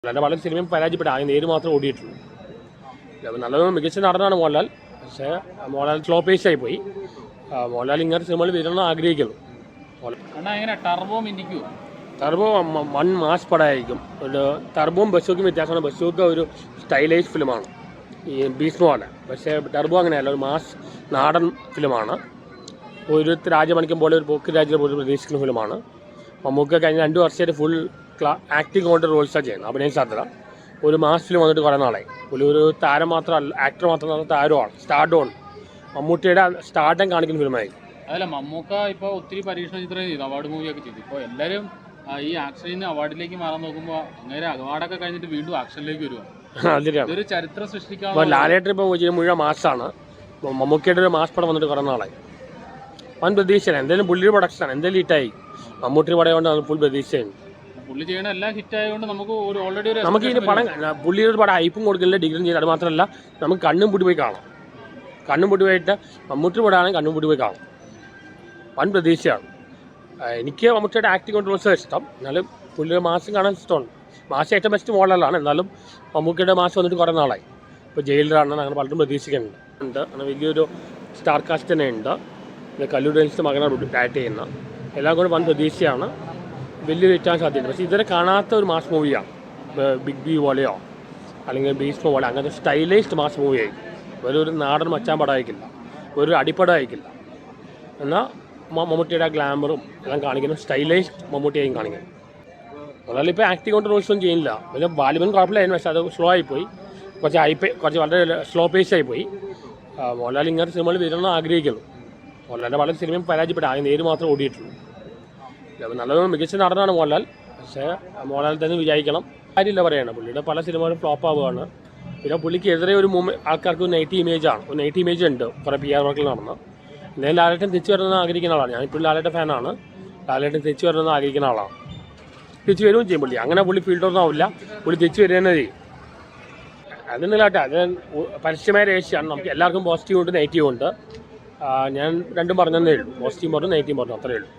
മോഹൻലാലിൻ്റെ പല സിനിമയും പരാജയപ്പെട്ടു. ആകെ നേര് മാത്രമേ ഓടിയിട്ടുള്ളൂ. നല്ലൊരു മികച്ച നടനാണ് മോഹൻലാൽ. പക്ഷേ മോഹൻലാൽ സ്ലോ പേസായി പോയി. മോഹൻലാൽ ഇങ്ങനത്തെ സിനിമകൾ വരണം ആഗ്രഹിക്കുന്നു. ടർബോ വൺ മാസ് പടമായിരിക്കും. ഒരു ടർബോയും ബസ്സോക്കും വ്യത്യാസമാണ്. ബസ്സോക്ക് ഒരു സ്റ്റൈലൈസ് ഫിലിമാണ്, ഈ ഭീഷ്മ പോലെ. പക്ഷേ ടർബോ അങ്ങനെയല്ല, ഒരു മാസ് നാടൻ ഫിലിമാണ്. ഒരു രാജമണിക്കം പോലെ ഒരു പോക്ക് രാജ്യം പോലെ പ്രതീക്ഷിക്കുന്ന ഫിലിമാണ്. മമ്മൂക്ക കഴിഞ്ഞ 2 വർഷമായിട്ട് ഫുൾ ആക്ടിങ് കൊണ്ട് റോൾസാണ് ചെയ്യുന്നത്, അഭിനയ സാധ്യത. ഒരു മാസ് ഫിലിം വന്നിട്ട് കുറേ നാളായി. ഒരു താരം മാത്രമല്ല, ആക്ടർ മാത്രമല്ല, താരമാണ്, സ്റ്റാർഡുമാണ്. മമ്മൂട്ടിയുടെ സ്റ്റാർഡം കാണിക്കുന്ന ഫിലിമായി. അതല്ല, മമ്മൂക്ക ഇപ്പോൾ ഒത്തിരി പരീക്ഷണ ചിത്രം ചെയ്തു, അവാർഡ് മൂവിയൊക്കെ ചെയ്തു. ഇപ്പോൾ എല്ലാവരും ഈ ആക്ഷനിൽ നിന്ന് അവാർഡിലേക്ക് മാറാൻ നോക്കുമ്പോൾ അങ്ങനെ അവാർഡൊക്കെ കഴിഞ്ഞിട്ട് വീണ്ടും ആക്ഷനിലേക്ക് വരുവാണ്. ഒരു ചരിത്രം സൃഷ്ടിക്കാൻ ലാലേട്ടൻ ഇപ്പോൾ മുഴുവൻ മാസാണ്. മമ്മൂക്കയുടെ ഒരു മാസ് പടം വന്നിട്ട് കുറേ നാളായി. വൻ പ്രതീക്ഷയാണ്. എന്തെങ്കിലും പുള്ളിയുടെ പ്രൊഡക്ഷനാണ്, എന്തെങ്കിലും ഹിറ്റായി. മമ്മൂട്ടി പടം കൊണ്ട് ഫുൾ പ്രതീക്ഷയാണ്. പുള്ളി ചെയ്യണ എല്ലാം ഹിറ്റ് ആയതുകൊണ്ട് നമുക്ക് ഇനി പടം പുള്ളിയുടെ പടം ഐപ്പും കൊടുക്കില്ല, ഡിഗ്രിയും ചെയ്യില്ല. അത് മാത്രമല്ല, നമുക്ക് കണ്ണും പൂട്ടി പോയി കാണാം. കണ്ണും പൂട്ടി പോയിട്ട് മമ്മൂട്ടി പടമാണെങ്കിൽ കണ്ണും പൂട്ടി പോയി കാണാം. വൻ പ്രതീക്ഷയാണ്. എനിക്ക് മമ്മൂട്ടിയുടെ ആക്ടിങ് കോൺട്രോൾസ് ഇഷ്ടം. എന്നാലും പുള്ളിയുടെ മാസം കാണാൻ ഇഷ്ടമാണ്. മാസം ഏറ്റവും ബെസ്റ്റ് മോഡലാണ്. എന്നാലും മമ്മൂക്കിയുടെ മാസം വന്നിട്ട് കുറേ നാളായി. ഇപ്പോൾ ജയിലറാണെന്ന് അങ്ങനെ പലരും പ്രതീക്ഷിക്കുന്നുണ്ട്. അങ്ങനെ വലിയൊരു സ്റ്റാർ കാസ്റ്റ് തന്നെ ഉണ്ട്. പിന്നെ കല്ലൂർ ഡേൻസിൻ്റെ മകനാണ് ഡയറക്റ്റ് ചെയ്യുന്ന. എല്ലാം കൂടെ വൻ പ്രതീക്ഷയാണ്. വലിയൊരു ഹിറ്റാൻ സാധ്യതയുണ്ട്. പക്ഷേ ഇതുവരെ കാണാത്ത ഒരു മാസ് മൂവിയാണ്. ബിഗ് ബി പോലെയോ അല്ലെങ്കിൽ ഭീഷ്മ പോലെ അങ്ങനത്തെ സ്റ്റൈലൈസ്ഡ് മാസ് മൂവിയായി. ഒരു നാടൻ മച്ചാൻ പടം അയക്കില്ല, ഒരു അടിപ്പടം അയക്കില്ല. എന്നാൽ മമ്മൂട്ടിയുടെ ഗ്ലാമറും എല്ലാം കാണിക്കുന്ന സ്റ്റൈലൈസ്ഡ് മമ്മൂട്ടിയായും കാണിക്കുന്നത്. മോഹൻലാൽ ഇപ്പോൾ ആക്ടിങ് കൊണ്ട് റോൾസൊന്നും ചെയ്യുന്നില്ല. പിന്നെ ബാലിബൻ കുഴപ്പമില്ലായിരുന്നു, പക്ഷേ അത് സ്ലോ ആയിപ്പോയി. കുറച്ച് വളരെ സ്ലോ പേസായി പോയി. മോഹൻലാൽ ഇങ്ങനത്തെ സിനിമകൾ വരണം ആഗ്രഹിക്കുന്നു. മോഹൻലാലിൻ്റെ പല സിനിമയും പരാജയപ്പെട്ടു. ആകെ നേര് മാത്രമേ ഓടിയിട്ടുള്ളൂ. നല്ലൊരു മികച്ച നടനാണ് മോഹൻലാൽ. പക്ഷേ മോഹൻലാൽ തന്നെ വിചാരിക്കണം. കാര്യമില്ല പറയണം. പുള്ളിയുടെ പല സിനിമകളും ഫ്ലോപ്പ് ആവുകയാണ്. പിന്നെ പുള്ളിക്കെതിരെ ഒരു ആൾക്കാർക്ക് ഒരു നെഗറ്റീവ് ഇമേജാണ്. ഒരു നെഗറ്റീവ് ഇമേജ് ഉണ്ട് കുറേ PR വർക്കിൽ നടന്ന്. എന്തായാലും ലാലേട്ടൻ തിരിച്ചു വരണമെന്ന് ആഗ്രഹിക്കുന്ന ആളാണ്. ഞാനിപ്പോൾ ലാലേട്ടൻ ഫാനാണ്. ലാലേട്ടൻ തിരിച്ചു വരണമെന്ന് ആഗ്രഹിക്കുന്ന ആളാണ്. തിരിച്ചു വരികയും ചെയ്യും പുള്ളി. അങ്ങനെ പുള്ളി ഫീൽഡൊന്നും ആവില്ല. പുള്ളി തിരിച്ചു വരിക തന്നെ ചെയ്യും. അതൊന്നുമില്ലാട്ടെ, അത് പരസ്യമായ രഹസ്യമാണ്. നമുക്ക് എല്ലാവർക്കും പോസിറ്റീവ് ഉണ്ട്, നെഗറ്റീവ് ഉണ്ട്. ഞാൻ രണ്ടും പറഞ്ഞതേ ഉള്ളൂ. പോസിറ്റീവ് പറഞ്ഞു, നെഗറ്റീവ് പറഞ്ഞു, അത്രയേ ഉള്ളൂ.